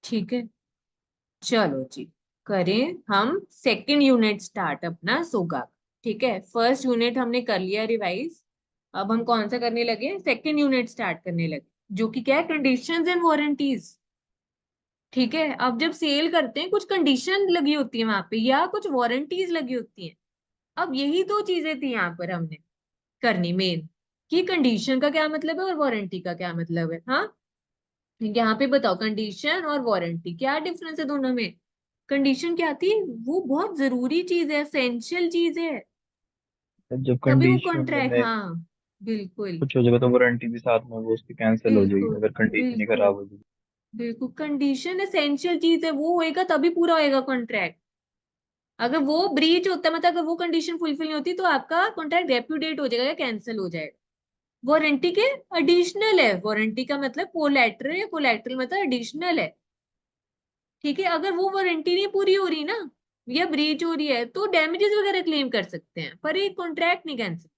ठीक है, चलो जी, करें हम सेकंड यूनिट स्टार्ट अपना सोगा। ठीक है, फर्स्ट यूनिट हमने कर लिया रिवाइज। अब हम कौन सा करने लगे, सेकंड यूनिट स्टार्ट करने लगे, जो कि क्या है, कंडीशंस एंड वारंटीज। ठीक है, अब जब सेल करते हैं कुछ कंडीशन लगी होती है वहां पे या कुछ वारंटीज लगी होती हैं। अब यही दो चीजें थी यहाँ पर हमने करनी मेन, कि कंडीशन का क्या मतलब है और वारंटी का क्या मतलब है। हाँ, यहाँ पे बताओ, कंडीशन और वारंटी क्या डिफरेंस है दोनों में। कंडीशन क्या थी, वो बहुत जरूरी चीज है, एसेंशियल चीज है, जब तभी वो कंडीशन कॉन्ट्रैक्ट। में हाँ, बिल्कुल कुछ हो जाएगा तो वारंटी भी साथ में वो उसकी कैंसिल हो जाएगी बिल्कुल अगर कंडीशन ही बिल्कुल खराब हो जाएगी। बिल्कुल, कंडीशन एसेंशियल चीज है, वो होएगा तभी पूरा होएगा कॉन्ट्रैक्ट। अगर वो ब्रीच होता है, मतलब अगर वो कंडीशन फुलफिल नहीं होती, तो आपका कॉन्ट्रैक्ट रेप्यूडिएट हो जाएगा या कैंसिल हो जाएगा। वारंटी के एडिशनल है, वारंटी का मतलब कोलैटरल है, कोलैटरल मतलब एडिशनल है। ठीक है, अगर वो वारंटी नहीं पूरी हो रही ना, या ब्रीच हो रही है, तो डैमेजेस वगैरह क्लेम कर सकते हैं, पर ये कॉन्ट्रैक्ट नहीं कैंसिल।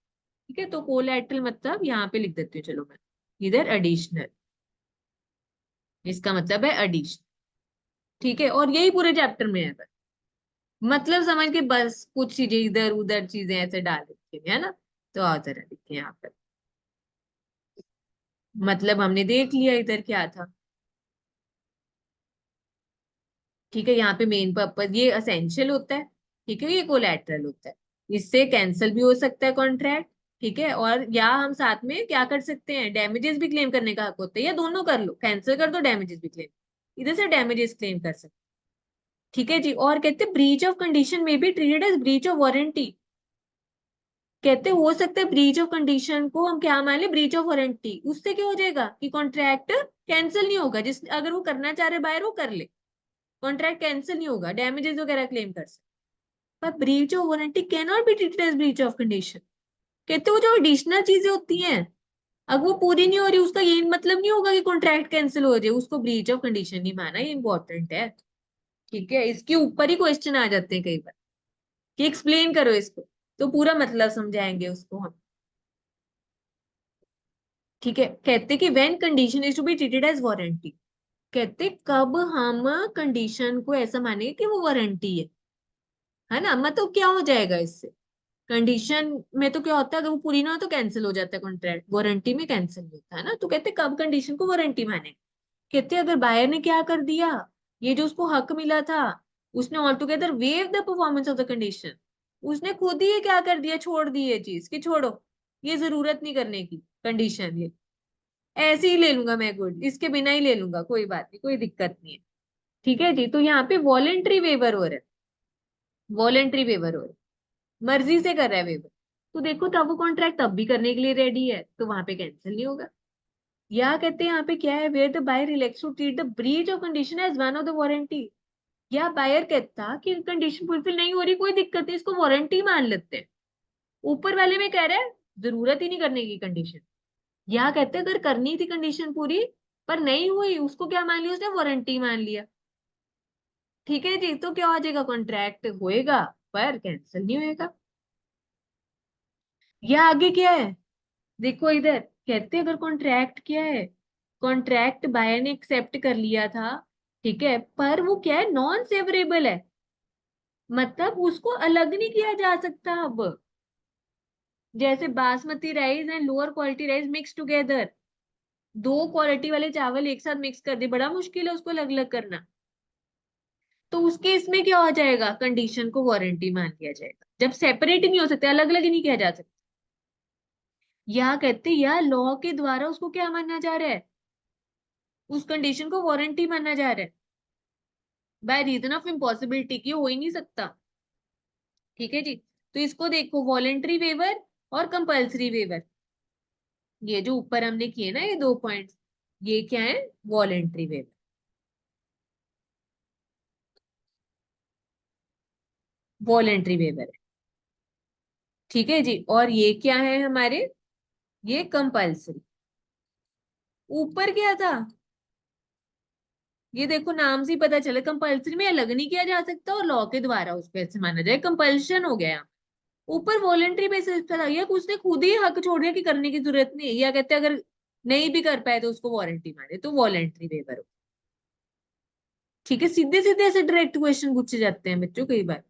ठीक है, तो कोलैटरल मतलब यहाँ पे लिख देती हूँ, चलो मैं इधर एडिशनल, इसका मतलब है एडिशन। ठीक है, और यही पूरे चैप्टर में है बस। मतलब समझ के बस कुछ चीजें इधर उधर चीजें ऐसे डाल देती है ना, तो आ जरा लिखे यहाँ पर। मतलब हमने देख लिया इधर क्या था। ठीक है, यहाँ पे मेन पर्पज ये असेंशियल होता है। ठीक है, ये कोलैटरल होता है, इससे कैंसिल भी हो सकता है कॉन्ट्रैक्ट। ठीक है, और या हम साथ में क्या कर सकते हैं, डैमेजेस भी क्लेम करने का हक होता है, या दोनों कर लो, कैंसिल कर दो डैमेजेस भी क्लेम, इधर से डैमेजेस क्लेम कर सकते। ठीक है जी, और कहते हैं ब्रीच ऑफ कंडीशन में भी treated as breach of warranty. कहते हो सकता है ब्रीच ऑफ कंडीशन को हम क्या मान ले, ब्रीच ऑफ वारंटी, उससे क्या हो जाएगा कि कॉन्ट्रैक्ट कैंसिल नहीं होगा, जिस अगर वो करना चाह रहे बायर वो कर ले, कॉन्ट्रैक्ट कैंसिल नहीं होगा, डैमेजेस वगैरह क्लेम कर सकते। पर breach of warranty can not be treated as breach of condition. कहते हो जो एडिशनल चीजें होती हैं, अगर वो पूरी नहीं हो रही, उसका ये मतलब नहीं होगा कि कॉन्ट्रैक्ट कैंसिल हो जाए, उसको ब्रीच ऑफ कंडीशन नहीं माना, ये इंपॉर्टेंट है। ठीक है, इसके ऊपर ही क्वेश्चन आ जाते हैं कई बार कि एक्सप्लेन करो इसको, तो पूरा मतलब समझाएंगे उसको हम। ठीक है, कहते कि when condition is to be treated as warranty, कहते कब हम कंडीशन को ऐसा माने कि वो वारंटी है ना, मतलब क्या हो जाएगा इससे। कंडीशन में तो क्या होता है, अगर वो पूरी ना हो तो कैंसिल हो जाता है कॉन्ट्रैक्ट, वारंटी में कैंसिल नहीं होता है ना, तो कहते कब कंडीशन को वारंटी माने। कहते अगर बायर ने क्या कर दिया, ये जो उसको हक मिला था, उसने all together wave the performance of the condition, उसने खुद ही ये क्या कर दिया, छोड़ दी ये चीज कि छोड़ो, ये जरूरत नहीं करने की कंडीशन, ये ऐसे ही ले लूंगा मैं, गुड, इसके बिना ही ले लूंगा, कोई बात नहीं, कोई दिक्कत नहीं है। ठीक है जी, तो यहाँ पे वॉलेंट्री वेवर हो रहा है, वॉलेंट्री वेवर हो रहा है, मर्जी से कर रहा है वेवर, तो देखो तब वो कॉन्ट्रैक्ट तब भी करने के लिए रेडी है, तो वहां पे कैंसिल नहीं होगा। या कहते हैं यहाँ पे क्या है, where the buyer elects to treat the breach of condition as one of the warranty. या बायर कहता कि कंडीशन फुलफिल नहीं हो रही, कोई दिक्कत नहीं, इसको वारंटी मान लेते हैं, ऊपर वाले में कह रहा है जरूरत ही नहीं करने की कंडीशन। या कहते हैं अगर करनी थी कंडीशन पूरी पर नहीं हुई, उसको क्या मान लिया, उसने वारंटी मान लिया। ठीक है जी, तो क्या हो जाएगा, कॉन्ट्रैक्ट होएगा पर कैंसिल नहीं होएगा। या आगे क्या है, देखो इधर, कहते हैं अगर कॉन्ट्रैक्ट क्या है, कॉन्ट्रैक्ट बायर ने एक्सेप्ट कर लिया था, ठीक है, पर वो क्या है, नॉन सेवरेबल है, मतलब उसको अलग नहीं किया जा सकता अब। जैसे basmati rice and lower quality rice mix together, दो क्वालिटी वाले चावल एक साथ मिक्स कर दे, बड़ा मुश्किल है उसको अलग अलग करना। तो उसके इसमें क्या हो जाएगा, कंडीशन को वारंटी मान लिया जाएगा, जब सेपरेट ही नहीं हो सकते, अलग अलग ही नहीं किया जा सकता। या कहते या लॉ के द्वारा उसको क्या माना जा रहा है, उस कंडीशन को वारंटी माना जा रहा है, बाय रीजन ऑफ इम्पॉसिबिलिटी की हो ही नहीं सकता। ठीक है जी, तो इसको देखो, वॉलेंट्री वेवर और कंपल्सरी वेवर, ये जो ऊपर हमने किए ना ये दो पॉइंट्स, ये क्या है, वॉलेंट्री वेवर, वॉलेंट्री वेवर है। ठीक है जी, और ये क्या है हमारे, ये कंपल्सरी। ऊपर क्या था, ये देखो नाम से ही पता चला, कंपल्सरी में अलग नहीं किया जा सकता और लॉ के द्वारा उसको ऐसे माना जाए, कंपल्शन हो गया। ऊपर वॉलेंट्री बेसिस पे था, या उसने खुद ही हक छोड़ दिया कि करने की जरूरत नहीं है, या कहते हैं अगर नहीं भी कर पाए तो उसको वारंटी मारे, तो वॉलेंट्री वेवर हो। ठीक है, सीधे सीधे ऐसे डायरेक्ट क्वेश्चन पूछे जाते हैं बच्चों कई बार।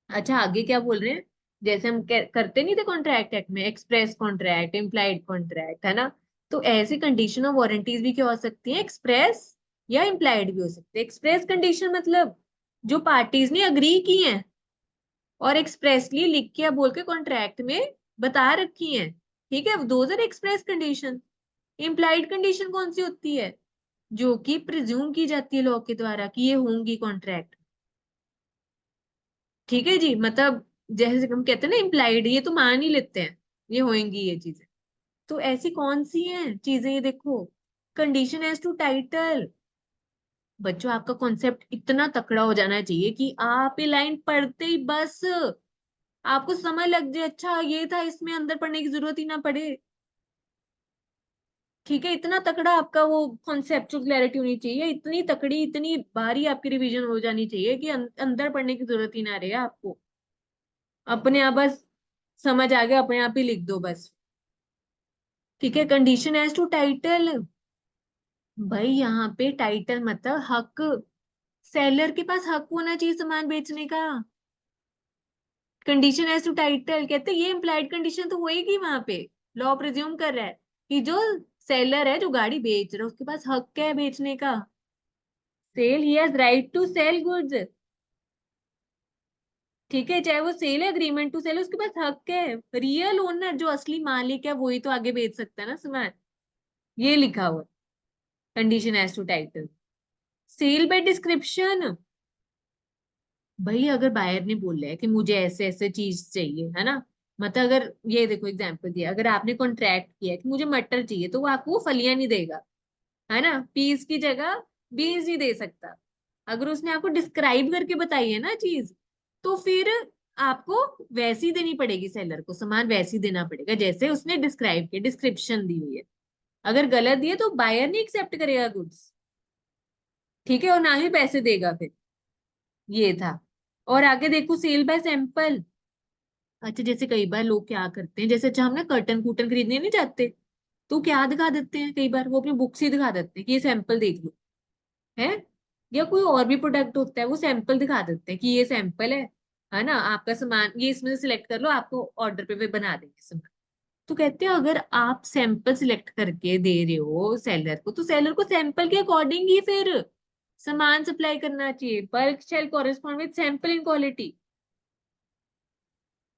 अच्छा आगे क्या बोल रहे हैं, जैसे हम करते नहीं थे कॉन्ट्रैक्ट एक्ट में, एक्सप्रेस कॉन्ट्रैक्ट, इम्प्लाइड कॉन्ट्रैक्ट, है ना। तो ऐसी कंडीशन ऑफ वारंटीज भी क्या हो सकती है, एक्सप्रेस या इम्प्लाइड भी हो सकते हैं। एक्सप्रेस कंडीशन मतलब जो पार्टीज ने अग्री की हैं और एक्सप्रेसली लिख के या बोल के कॉन्ट्रैक्ट में बता रखी हैं, ठीक है, those are express condition. Implied condition कौन सी होती है, जो कि प्रिज्यूम की जाती है लॉ के द्वारा कि ये होंगी कॉन्ट्रैक्ट। ठीक है जी, मतलब जैसे हम कहते हैं ना इम्प्लाइड, ये तो मान ही लेते हैं ये होंगी ये चीजें। तो ऐसी कौन सी हैं चीजें, ये देखो, कंडीशन एज टू टाइटल। बच्चों आपका कॉन्सेप्ट इतना तकड़ा हो जाना चाहिए कि आप ये लाइन पढ़ते ही बस आपको समझ लग जाए, अच्छा ये था, इसमें अंदर पढ़ने की जरूरत ही ना पड़े। ठीक है, इतना तकड़ा आपका वो कॉन्सेप्चुअल क्लैरिटी होनी चाहिए, इतनी तकड़ी इतनी भारी आपकी रिवीजन हो जानी चाहिए कि अंदर पढ़ने की जरूरत ही ना रहे आपको, अपने आप बस समझ आ गया, अपने आप ही लिख दो बस। ठीक है, कंडीशन एज टू टाइटल। भाई यहाँ पे टाइटल मतलब हक, सेलर के पास हक होना चाहिए सामान बेचने का। कंडीशन एज टू टाइटल कहते हैं ये इम्प्लाइड कंडीशन तो होएगी वहां पे। लॉ प्रिज्यूम कर रहा है कि जो सेलर है, जो गाड़ी बेच रहा है, उसके पास हक है बेचने का। Sale, he has right to sell goods. ठीक है, चाहे वो सेल है, एग्रीमेंट टू सेल, उसके पास हक है। रियल ओनर जो असली मालिक है वही तो आगे बेच सकता है ना सामान। ये लिखा हुआ condition as to title. Sale by description, भाई अगर बायर ने बोला है कि मुझे ऐसे ऐसे चीज चाहिए, है ना, मतलब अगर ये देखो एग्जांपल दिया, अगर आपने कॉन्ट्रैक्ट किया कि मुझे मटर चाहिए, तो वो आपको वो फलियां नहीं देगा, है ना, पीस की जगह बीन्स नहीं दे सकता। अगर उसने आपको डिस्क्राइब करके बताई है ना चीज, तो फिर आपको वैसी देनी पड़ेगी, सेलर को सामान वैसी देना पड़ेगा जैसे उसने डिस्क्राइब किया, डिस्क्रिप्शन दी हुई है। अगर गलत दिए तो बायर नहीं एक्सेप्ट करेगा गुड्स, ठीक है, और ना ही पैसे देगा फिर। ये था। और आगे देखो, सेल बाय सैंपल। अच्छा जैसे कई बार लोग क्या करते हैं, जैसे अच्छा हम ना कर्टन कुर्टन खरीदने नहीं जाते, तो क्या दिखा देते हैं, कई बार वो अपनी बुक्स ही दिखा देते हैं कि ये सैंपल देख लो, है। या कोई और भी प्रोडक्ट होता है, वो सैंपल दिखा देते हैं कि ये सैंपल है ना, आपका सामान ये इसमें से सिलेक्ट कर लो, आपको ऑर्डर पे वे बना देंगे सामान। तो कहते हैं अगर आप सैंपल सिलेक्ट करके दे रहे हो सेलर को, तो सेलर को सैंपल के अकॉर्डिंग ही फिर सामान सप्लाई करना चाहिए। Bulk shall correspond with sample in quality.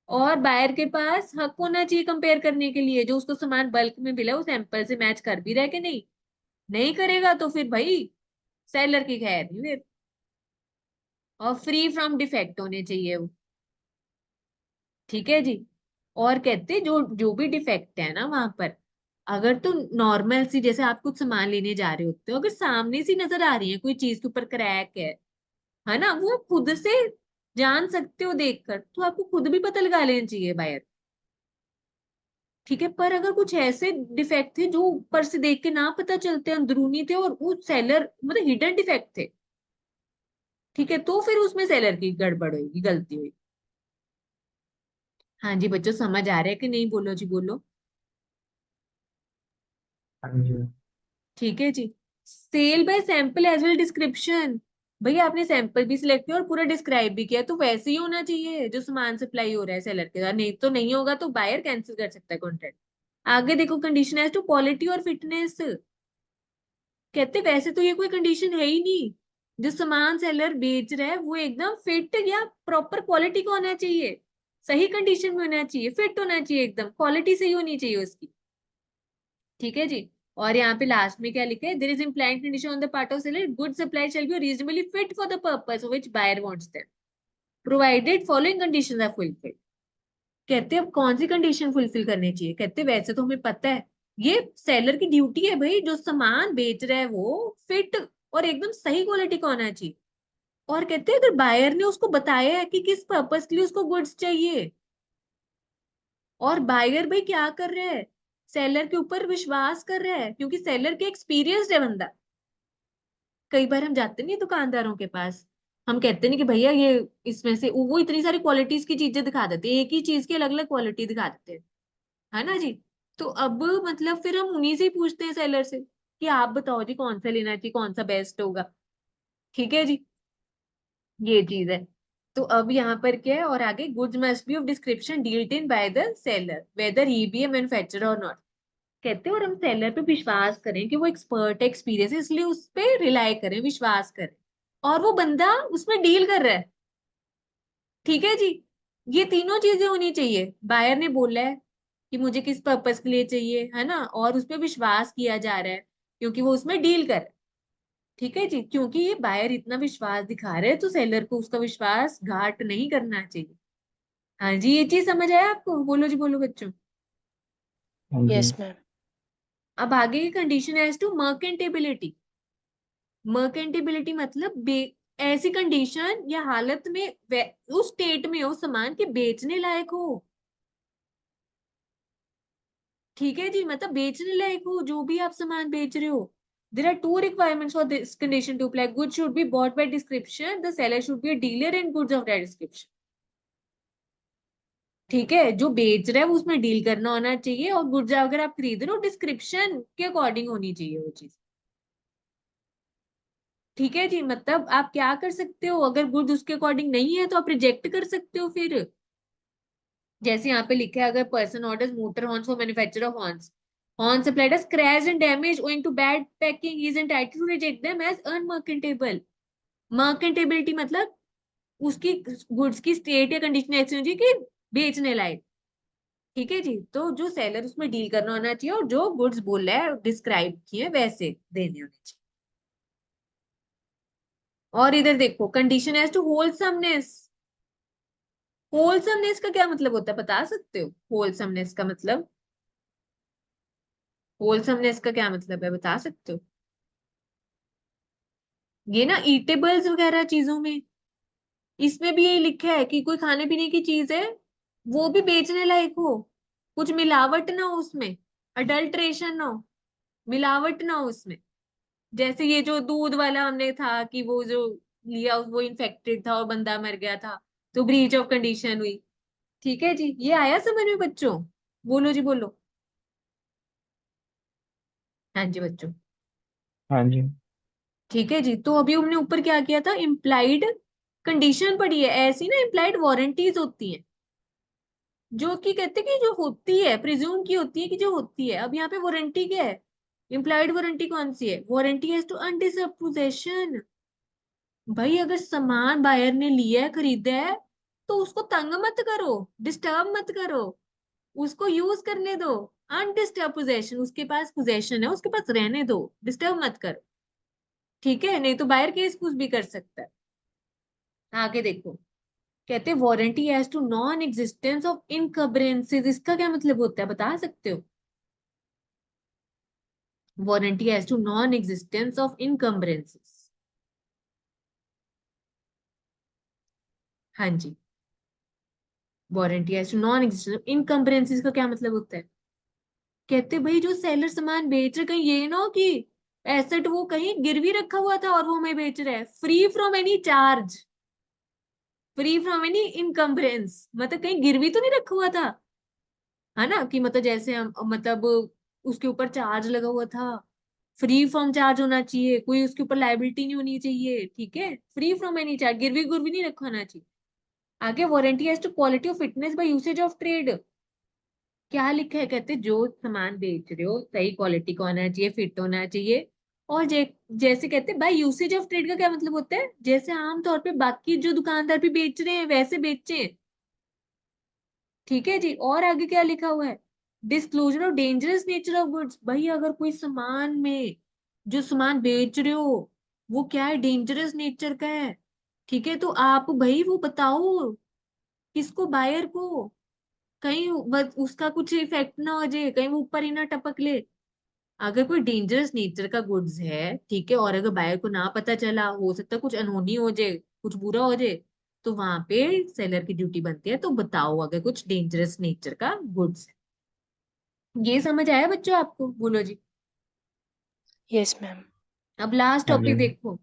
और बायर के पास हक होना चाहिए कंपेयर करने के लिए, जो उसको सामान बल्क में मिला वो सैंपल से मैच कर भी रहा है कि नहीं। नहीं करेगा तो फिर भाई सेलर की खैर नहीं फिर। और फ्री फ्रॉम डिफेक्ट होने चाहिए वो। ठीक है जी। और कहते जो जो भी डिफेक्ट है ना वहां पर, अगर तो नॉर्मल सी, जैसे आप कुछ सामान लेने जा रहे होते हो, अगर सामने से नजर आ रही है कोई चीज के ऊपर क्रैक है ना, वो खुद से जान सकते हो देखकर, तो आपको खुद भी पता लगा लेना चाहिए बायर। ठीक है, पर अगर कुछ ऐसे डिफेक्ट थे जो ऊपर से देख के ना पता चलते, अंदरूनी थे, और वो सेलर मतलब हिडन डिफेक्ट थे, ठीक है, तो फिर उसमें सेलर की गड़बड़ होगी, गलती हुई। हाँ जी बच्चों, समझ आ रहा है कि नहीं, बोलो जी बोलो। हाँ जी। ठीक है जी। Sale by sample as well description. भैया आपने सैंपल भी सिलेक्ट किया और पूरा डिस्क्राइब भी किया, तो वैसे ही होना चाहिए जो सामान सप्लाई हो रहा है सेलर के द्वारा, नहीं तो नहीं होगा तो बायर कैंसिल कर सकता है कॉन्ट्रैक्ट। आगे देखो, कंडीशन एज टू क्वालिटी और फिटनेस। कहते वैसे तो ये कोई कंडीशन है ही नहीं, जो सामान सेलर बेच रहा है वो एकदम फिट या प्रॉपर क्वालिटी का होना चाहिए, सही कंडीशन में होना चाहिए, फिट होना चाहिए, एकदम क्वालिटी सही होनी चाहिए उसकी। ठीक है जी। और यहाँ पे लास्ट में क्या लिखा है, there is implied condition on the part of seller, good supply shall be reasonably fit for the purpose which buyer wants them, provided following conditions are fulfilled. कहते हैं अब कौन सी कंडीशन फुलफिल करनी चाहिए, कहते हैं वैसे तो हमें पता है, ये सेलर की ड्यूटी है भाई, जो सामान बेच रहा है वो फिट और एकदम सही क्वालिटी का होना चाहिए। और कहते हैं अगर बायर ने उसको बताया है कि किस पर्पस के लिए उसको गुड्स चाहिए, और बायर भाई क्या कर रहा है, सेलर के ऊपर विश्वास कर रहा है, क्योंकि सेलर के एक्सपीरियंस्ड है बंदा। कई बार हम जाते नहीं दुकानदारों के पास, हम कहते नहीं कि भैया ये इसमें से वो इतनी सारी क्वालिटीज की चीजें दिखा देते हैं, एक ही चीज की अलग अलग क्वालिटी दिखा देते हैं, है ना जी। तो अब मतलब फिर हम उन्हीं से ही पूछते हैं सेलर से कि आप बताओ जी कौन सा लेना चाहिए, कौन सा बेस्ट होगा। ठीक है जी, ये चीज है। तो अब यहाँ पर क्या है, और आगे goods must be of description dealt in by the seller whether he be a manufacturer और नॉट। कहते हैं और हम सेलर पे विश्वास करें कि वो एक्सपर्ट एक्सपीरियंस है, इसलिए उस पे रिलाई करें, विश्वास करें, और वो बंदा उसमें डील कर रहा है। ठीक है जी, ये तीनों चीजें होनी चाहिए। बायर ने बोला है कि मुझे किस पर्पस के लिए चाहिए, है ना, और उस पर विश्वास किया जा रहा है क्योंकि वो उसमें डील कर रहा है। ठीक है जी, क्योंकि ये बायर इतना विश्वास दिखा रहे हैं तो सेलर को उसका विश्वास घाट नहीं करना चाहिए। हाँ जी, ये चीज समझ आया आपको? बोलो जी, बोलो बच्चों। हाँ जी। Yes ma'am. अब आगे की condition as to merchantability. Merchantability मतलब ऐसी कंडीशन या हालत में उस स्टेट में हो सामान के बेचने लायक हो। ठीक है जी, मतलब बेचने लायक हो जो भी आप सामान बेच रहे हो। There are two requirements for this condition to apply. Good should be bought by description, the seller should be a dealer in goods of that description. ठीक है, जो बेच रहा है वो उसमें डील करना होना चाहिए, और गुड्स अगर आप खरीद रहे हो डिस्क्रिप्शन के अकॉर्डिंग होनी चाहिए वो चीज। ठीक है जी, मतलब आप क्या कर सकते हो, अगर गुड्स उसके अकॉर्डिंग नहीं है तो आप रिजेक्ट कर सकते हो फिर। जैसे यहाँ पे लिखा है, अगर person orders motor horns for manufacture of horns, horn supplied as scratched and damaged owing to bad packing, he is entitled to reject them as unmerchantable। मर्केंटेबिलिटी मतलब उसकी गुड्स की स्टेट या कंडीशन ऐसी होनी चाहिए कि बेचने लायक। ठीक है जी, तो जो सेलर उसमें डील करना होना चाहिए और जो गुड्स बोल रहा है डिस्क्राइब किए वैसे देने होने चाहिए। और इधर देखो, condition as to wholesomeness. Wholesomeness का क्या मतलब होता है, बता सकते हो? होलसमनेस का मतलब, होलसमनेस का क्या मतलब है, बता सकते हो? ये ना ईटेबल्स वगैरह चीजों में, इसमें भी यही लिखा है कि कोई खाने पीने की चीज है, वो भी बेचने लायक हो, कुछ मिलावट ना हो उसमें, अडल्ट्रेशन ना हो, मिलावट ना हो उसमें। जैसे ये जो दूध वाला हमने था कि वो जो लिया वो इन्फेक्टेड था और बंदा मर गया था, तो ब्रीच ऑफ कंडीशन हुई। ठीक है जी, ये आया समझ में बच्चों? बोलो जी, बोलो। हाँ जी बच्चों। हाँ जी। ठीक है जी, तो अभी हमने ऊपर क्या किया था, इम्प्लाइड कंडीशन पढ़ी है। ऐसी ना इम्प्लाइड वारंटीज होती हैं जो कि कहते हैं कि जो होती है, प्रिज्यूम की होती है कि जो होती है। अब यहाँ पे वारंटी क्या है, इम्प्लाइड वारंटी कौन सी है? Warranty has to undisturbed possession. भाई अगर सामान बायर ने लिया है, खरीदा है, तो उसको तंग मत करो, डिस्टर्ब मत करो, उसको यूज करने दो। अनडिस्टर्ब पोजेशन, उसके पास पोजेशन है, उसके पास रहने दो, डिस्टर्ब मत करो। ठीक है, नहीं तो बायर केस कुछ भी कर सकता है। आगे देखो, कहते हैं warranty as to non existence of encumbrances. इसका क्या मतलब होता है, बता सकते हो? Warranty as to non existence of encumbrances. हाँ जी, warranty as to non existence of encumbrances का क्या मतलब होता है? कहते भाई जो सेलर सामान बेच रहे, कहीं ये ना हो कि एसेट वो कहीं गिरवी रखा हुआ था और वो हमें बेच रहा है free from any charge, free from any encumbrance, मतलब कहीं गिरवी तो नहीं रखा हुआ था, है ना, कि मतलब जैसे हम मतलब उसके ऊपर चार्ज लगा हुआ था, फ्री फ्रॉम चार्ज होना चाहिए, कोई उसके ऊपर लाइबिलिटी नहीं होनी चाहिए। ठीक है, फ्री फ्रॉम एनी चार्ज, गिरवी गुरवी नहीं रखा होना चाहिए। आगे warranty as to quality of fitness by usage of trade. क्या लिखा है, कहते जो सामान बेच रहे हो सही क्वालिटी का होना चाहिए, फिट होना चाहिए। और जैसे कहते हैं बाय यूसेज ऑफ ट्रेड का क्या मतलब होता है, जैसे आमतौर पे बाकी जो दुकानदार भी बेच रहे हैं वैसे बेचे। ठीक है जी, और आगे क्या लिखा हुआ है, disclosure of dangerous nature of goods. भाई अगर कोई सामान में, जो सामान बेच रहे हो वो क्या है, डेंजरस नेचर का है, ठीक है, तो आप भाई वो बताओ किसको, बायर को, कहीं उसका कुछ इफेक्ट ना हो जाए, कहीं वो ऊपर ही ना टपक ले। अगर कोई डेंजरस नेचर का गुड्स है, ठीक है, और अगर बायर को ना पता चला, हो सकता है कुछ अनहोनी हो जाए, कुछ बुरा हो जाए, तो वहां पे सेलर की ड्यूटी बनती है, तो बताओ अगर कुछ डेंजरस नेचर का गुड्स है। ये समझ आया बच्चों आपको? बोलो जी। Yes ma'am. अब लास्ट हाँ जी। टॉपिक देखो,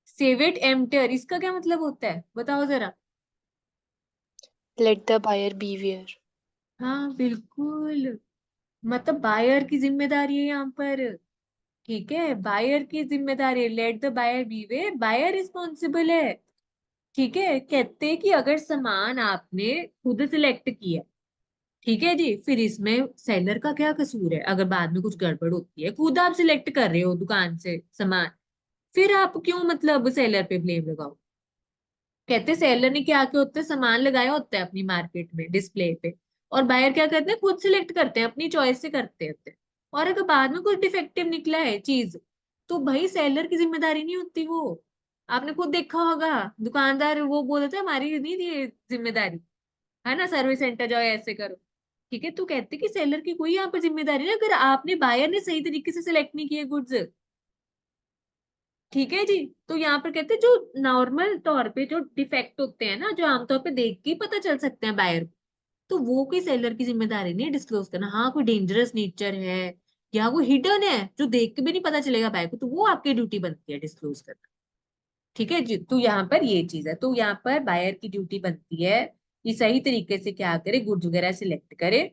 सेव इट एम्प्टर। इसका क्या मतलब होता है, बताओ जरा। Let the buyer beware. हाँ बिल्कुल, मतलब बायर की जिम्मेदारी है यहाँ पर। ठीक है, बायर की जिम्मेदारी, let the buyer beware, buyer responsible है। ठीक है, कहते हैं कि अगर सामान आपने खुद सिलेक्ट किया, ठीक है जी, फिर इसमें सेलर का क्या कसूर है? अगर बाद में कुछ गड़बड़ होती है, खुद आप सिलेक्ट कर रहे हो दुकान से सामान, फिर आप क्यों मतलब सेलर पे ब्लेम लगाओ? कहते सेलर ने क्या क्या होता है, सामान लगाया होता है अपनी मार्केट में डिस्प्ले पे, और बायर क्या करते हैं, खुद सिलेक्ट करते हैं, अपनी चॉइस से करते होते हैं। और अगर बाद में कुछ डिफेक्टिव निकला है चीज, तो भाई सेलर की जिम्मेदारी नहीं होती वो। आपने खुद देखा होगा, दुकानदार वो बोलते हैं हमारी नहीं थी ये जिम्मेदारी, है ना, सर्विस सेंटर जाओ ऐसे करो। ठीक है, तो कहते कि सेलर की कोई यहाँ पर जिम्मेदारी नहीं अगर आपने, बायर ने सही तरीके से सिलेक्ट नहीं किए गुड्स। ठीक है जी, तो यहाँ पर कहते हैं जो नॉर्मल तौर पे जो डिफेक्ट होते हैं ना, जो आमतौर पे देख के ही पता चल सकते हैं बायर को, तो वो कोई सेलर की जिम्मेदारी नहीं डिस्क्लोज करना। हाँ, कोई डेंजरस नेचर है या वो हिडन है जो देख के भी नहीं पता चलेगा बायर को, तो वो आपकी ड्यूटी बनती है डिस्क्लोज करना। ठीक है जी, तो यहाँ पर ये चीज है, तो यहाँ पर बायर की ड्यूटी बनती है कि सही तरीके से क्या करे, गुड्स वगैरह सिलेक्ट करे।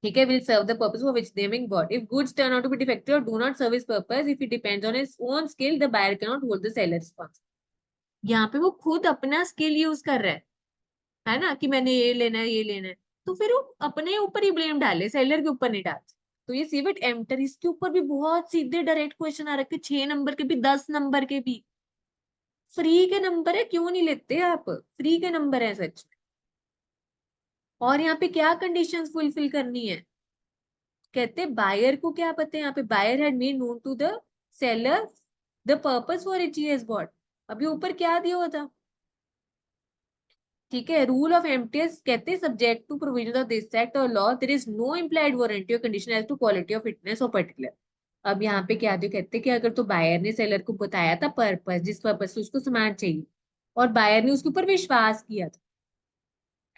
ठीक है, will serve the purpose for which they being bought. If goods turn out to be defective or do not serve his purpose, if it depends on his own skill, the buyer cannot hold the seller responsible. यहाँ पे वो खुद अपना skill use कर रहा है ना, कि मैंने ये लेना है ये लेना है, तो फिर वो अपने ऊपर ही ब्लेम डाले, सेलर के ऊपर नहीं डाल। तो ये सीवेट एमटर, इसके ऊपर भी बहुत सीधे डायरेक्ट क्वेश्चन आ रखे, 6 नंबर के भी, 10 नंबर के भी। फ्री के नंबर है, क्यों नहीं लेते आप? फ्री के नंबर है सच में। और यहाँ पे क्या कंडीशंस फुलफिल करनी है? कहते बायर को क्या पता है, यहाँ पे buyer had made known to the seller the purpose for which he has bought. अभी ऊपर क्या दिया हुआ था? ठीक है, रूल ऑफ एमटीएस कहते हैं subject to provision of this act और law there is no implied warranty और condition as to quality of fitness और पर्टिकुलर। अब यहाँ पे क्या दिया, कहते हैं कि अगर तो बायर ने सेलर को बताया था पर्पस, जिस पर्पस से उसको सामान चाहिए, और बायर ने उसके ऊपर विश्वास किया था,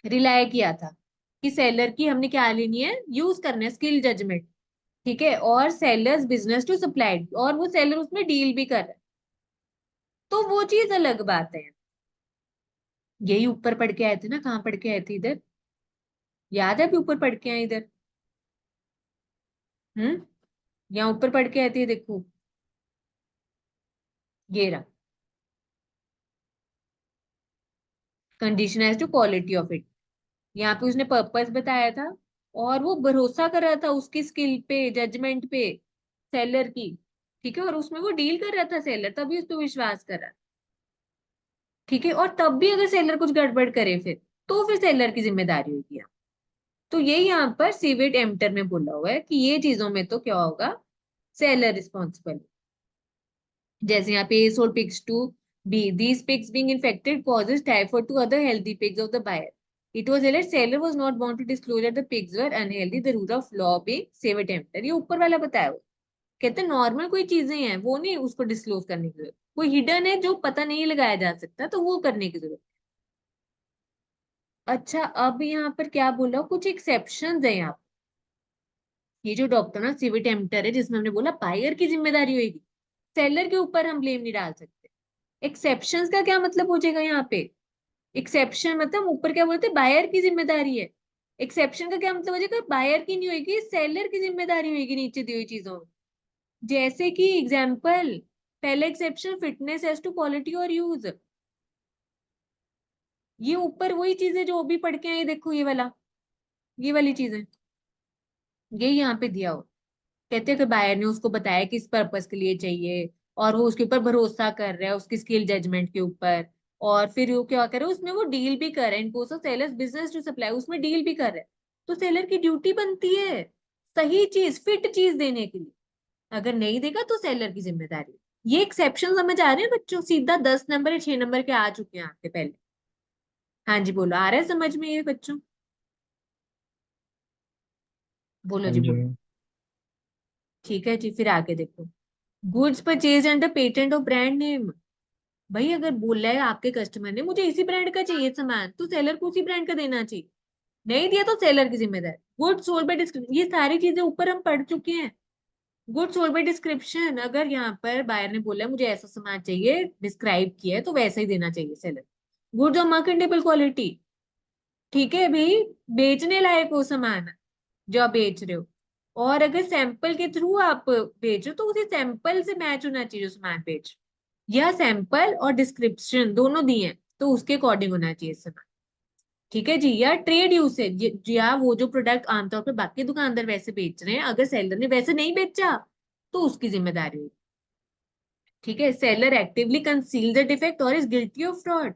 रिलाय किया था कि सेलर की हमने क्या लेनी है, यूज करना है स्किल जजमेंट। ठीक है, और सेलर्स बिजनेस टू सप्लाइड, और वो सेलर उसमें डील भी कर रहा है, तो वो चीज अलग बात है। यही ऊपर पढ़ के आए थे ना, कहाँ पढ़ के आए थे इधर, याद है अभी ऊपर पढ़ के आए इधर? यहाँ ऊपर पढ़ के आए थे, देखो ये रहा, condition as to quality of it. यहाँ पे उसने पर्पस बताया था, और वो भरोसा कर रहा था उसकी स्किल पे, जजमेंट पे, सेलर की। ठीक है, और उसमें वो डील कर रहा था सेलर, तभी उस पर विश्वास कर रहा। ठीक है, और तब भी अगर सेलर कुछ गड़बड़ करे फिर, तो फिर सेलर की जिम्मेदारी होगी। तो ये यहाँ पर सीवेट एम्टर में बोला हुआ है कि ये चीजों में तो क्या होगा, सेलर रिस्पॉन्सिबल। जैसे यहाँ पे A sold pigs to B, these pigs being infected causes typhoid to other healthy pigs of the buyer. It was alleged seller was not bound to disclose that the pigs were unhealthy, the rule of law being save tempter। ये ऊपर वाला बताया हुआ। कहते हैं normal कोई चीजें हैं वो नहीं उसको डिस्क्लोज करने की जरूरत, कोई हिडन है जो पता नहीं लगाया जा सकता, तो वो करने की जरूरत। अच्छा, अब यहाँ पर क्या बोला, कुछ एक्सेप्शन है यहाँ। ये जो डॉक्टर ना सीवी टेम्पटर है, जिसमें हमने बोला बायर की जिम्मेदारी होगी, सेलर के ऊपर हम ब्लेम नहीं डाल सकते। एक्सेप्शंस का क्या मतलब हो जाएगा यहाँ पे? एक्सेप्शन मतलब ऊपर क्या बोलते हैं, बायर की जिम्मेदारी है। एक्सेप्शन का क्या मतलब हो जाएगा, बायर की नहीं होगी, सेलर की जिम्मेदारी होगी नीचे दी हुई चीजों में। जैसे कि एग्जाम्पल, पहले exception fitness as to quality और यूज। ये ऊपर वही चीजें जो भी पढ़ के आए, देखो ये वाला, ये वाली चीजें, ये यहाँ पे दिया हो। कहते हैं कि बायर ने उसको बताया कि इस पर्पस के लिए चाहिए, और वो उसके ऊपर भरोसा कर रहा है, उसकी स्किल जजमेंट के ऊपर, और फिर वो क्या करे, उसमें वो डील भी कर रहा है, इनको सेलर्स बिजनेस टू सप्लाई, उसमें डील भी कर रहा है। तो सेलर की ड्यूटी बनती है सही चीज, फिट चीज देने के लिए। अगर नहीं देगा तो सेलर की जिम्मेदारी। ये एक्सेप्शन समझ आ रहे हैं बच्चों? सीधा 10 नंबर या 6 नंबर के आ चुके हैं आपके पहले। हाँ जी, बोलो, आ रहा है समझ में ये बच्चों? बोलो हाँ जी जी बोलो। मैम। ठीक है जी, फिर आगे देखो, गुड्स परचेज अंडर पेटेंट और ब्रांड नेम। भाई अगर बोला है आपके कस्टमर ने मुझे इसी ब्रांड का चाहिए सामान, तो सेलर को उसी ब्रांड का देना चाहिए। नहीं दिया तो सेलर की जिम्मेदारी। गुड सोल्ड बाय डिस्क्रिप्शन, ये सारी चीजें ऊपर हम पढ़ चुके हैं। गुड सोल्ड बाय डिस्क्रिप्शन, अगर यहाँ पर बायर ने बोला मुझे ऐसा सामान चाहिए, डिस्क्राइब किया है, तो वैसा ही देना चाहिए seller. Goods of marketable quality, ठीक है भाई, बेचने लायक हो सामान जो आप बेच रहे हो, और अगर सैंपल के थ्रू आप बेचो तो उसी सैंपल से मैच होना चाहिए जो सामान बेच, या सैंपल और डिस्क्रिप्शन दोनों दिए हैं तो उसके अकॉर्डिंग होना चाहिए सामान। ठीक है जी। या ट्रेड यूसेज, या वो जो प्रोडक्ट आमतौर पर बाकी दुकानदार वैसे बेच रहे हैं, अगर सेलर ने वैसे नहीं बेचा तो उसकी जिम्मेदारी होगी। ठीक है। Seller actively conceal the defect और is guilty of fraud,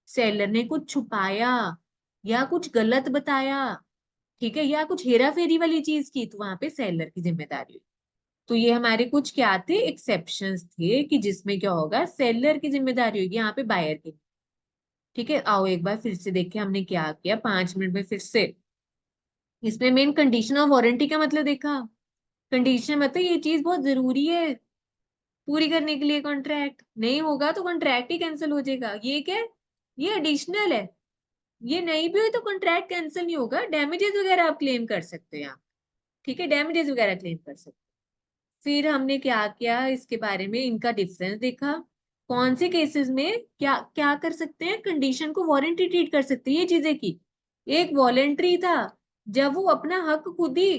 seller ने कुछ छुपाया या कुछ गलत बताया, ठीक है, या कुछ हेरा फेरी वाली चीज की, तो वहां पे सेलर की जिम्मेदारी हुई। तो ये हमारे कुछ क्या थे, एक्सेप्शंस थे कि जिसमें क्या होगा, सेलर की जिम्मेदारी होगी, यहाँ पे बायर की। ठीक है। आओ एक बार फिर से देखें हमने क्या किया 5 मिनट में फिर से। इसमें मेन कंडीशन ऑफ वारंटी का मतलब देखा। कंडीशन मतलब ये चीज बहुत जरूरी है पूरी करने के लिए, कॉन्ट्रैक्ट नहीं होगा तो कॉन्ट्रैक्ट ही कैंसिल हो जाएगा। ये क्या है, ये एडिशनल है, ये नहीं भी हुई तो कॉन्ट्रैक्ट कैंसिल नहीं होगा, डैमेजेस वगैरह आप क्लेम कर सकते हैं यहाँ। ठीक है, डैमेजेस वगैरह क्लेम कर सकते हैं। फिर हमने क्या किया इसके बारे में, इनका डिफरेंस देखा, कौन से केसेस में क्या क्या कर सकते हैं, कंडीशन को वारंटी ट्रीट कर सकते हैं ये चीजें की। एक वॉलेंट्री था, जब वो अपना हक खुद ही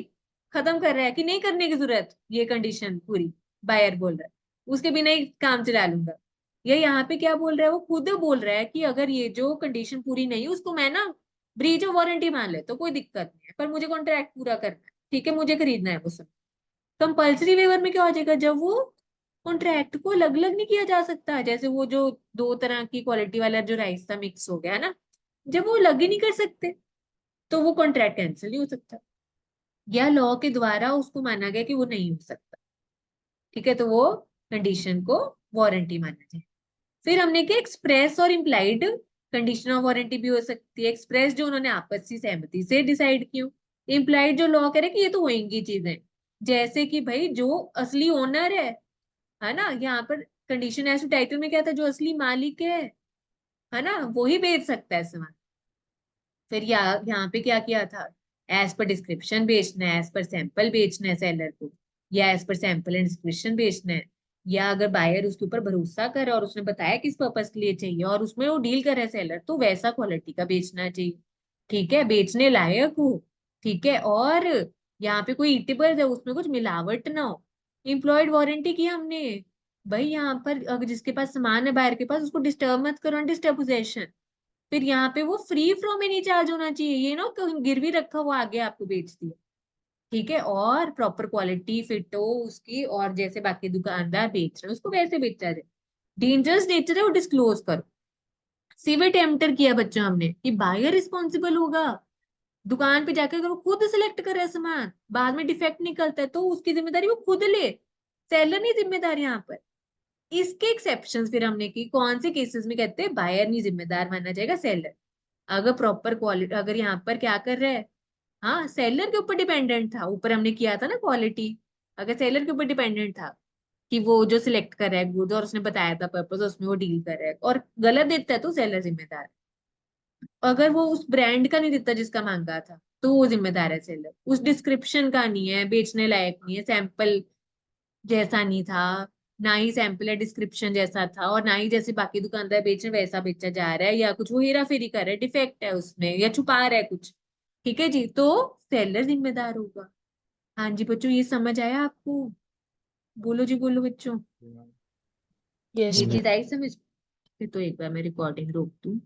खत्म कर रहा है कि नहीं करने की जरूरत, ये कंडीशन पूरी बायर बोल रहा है उसके बिना ही काम चला लूंगा। या यहाँ पे क्या बोल रहा है, वो खुद बोल रहा है कि अगर ये जो कंडीशन पूरी नहीं उसको मैं ना ब्रीच ऑफ वारंटी मान ले तो कोई दिक्कत नहीं है, पर मुझे कॉन्ट्रैक्ट पूरा करना है, ठीक है, मुझे खरीदना है वो सब। कंपल्सरी वेवर में क्या हो जाएगा, जब वो कॉन्ट्रैक्ट को अलग अलग नहीं किया जा सकता, जैसे वो जो 2 तरह की क्वालिटी वाला जो राइस था मिक्स हो गया ना, जब वो अलग ही नहीं कर सकते तो वो कॉन्ट्रैक्ट कैंसिल नहीं हो सकता, या लॉ के द्वारा उसको माना गया कि वो नहीं हो सकता। ठीक है, तो वो कंडीशन को वारंटी माना जाए। फिर हमने क्या, एक्सप्रेस और इम्प्लाइड कंडीशन ऑफ वारंटी भी हो सकती है। एक्सप्रेस जो उन्होंने आपसी सहमति से डिसाइड की, इम्प्लाइड जो लॉ करे कि ये तो होंगी चीजें, जैसे कि भाई जो असली ओनर है ना, यहाँ पर कंडीशन एज टू टाइटल में क्या था, जो असली मालिक है ना, वो ही बेच सकता है सामान। फिर यहाँ पे क्या किया था, एज पर डिस्क्रिप्शन बेचना है, एज पर सैंपल बेचना है सेलर को, या as per sample and description बेचना है, या अगर बायर उसके ऊपर भरोसा करे और उसने बताया किस पर्पस के लिए चाहिए और उसमें वो डील करे सेलर, तो वैसा क्वालिटी का बेचना चाहिए। ठीक है, बेचने लायक हो। ठीक है, और यहाँ पे कोई ईटेबल है उसमें कुछ मिलावट ना हो। इम्प्लॉयड वारंटी की हमने, भाई यहाँ पर अगर जिसके पास सामान है बायर के पास, उसको डिस्टर्ब मत करो, डिस्टर्ब पोजेशन। फिर यहाँ पे वो फ्री फ्रॉम एनी चार्ज होना चाहिए, ये ना कहीं गिरवी रखा हुआ आगे आपको बेच दिया। ठीक है, और प्रॉपर क्वालिटी फिट हो उसकी, और जैसे बाकी दुकानदार बेच रहे हैं उसको वैसे बेचा जाए। डेंजरस नेचर है वो डिस्क्लोज करो। सीवेट एंटर किया बच्चों हमने कि बायर रिस्पॉन्सिबल होगा, दुकान पे जाकर अगर वो खुद सिलेक्ट करे सामान, बाद में डिफेक्ट निकलता है तो उसकी जिम्मेदारी वो खुद ले, सेलर नहीं जिम्मेदार यहाँ पर। इसके एक्सेप्शन फिर हमने की, कौन से केसेस में कहते हैं बायर नहीं जिम्मेदार माना जाएगा सेलर, अगर प्रॉपर क्वालिटी, अगर यहाँ पर क्या कर रहा है, हाँ सेलर के ऊपर डिपेंडेंट था, ऊपर हमने किया था ना क्वालिटी, अगर सेलर के ऊपर डिपेंडेंट था कि वो जो सिलेक्ट कर रहा है गुड और उसने बताया था पर्पस, उसमें वो डील कर रहा है और गलत देता है तो सेलर जिम्मेदार है। अगर वो उस ब्रांड का नहीं देता जिसका मांगा था तो वो जिम्मेदार है सेलर, उस डिस्क्रिप्शन का नहीं है, बेचने लायक नहीं है, सैंपल जैसा नहीं था, ना ही सैंपल है डिस्क्रिप्शन जैसा था, और ना ही जैसे बाकी दुकानदार बेच रहे हैं वैसा बेचा जा रहा है, या कुछ वो हेरा फेरी कर रहा है, डिफेक्ट है उसमें या छुपा रहा है कुछ। ठीक है जी, तो सेलर जिम्मेदार होगा। हाँ जी बच्चों, ये समझ आया आपको? बोलो जी बोलो बच्चों, Yes, ये जी चीज ma'am. आई समझ? फिर तो एक बार मैं रिकॉर्डिंग रोक दूं।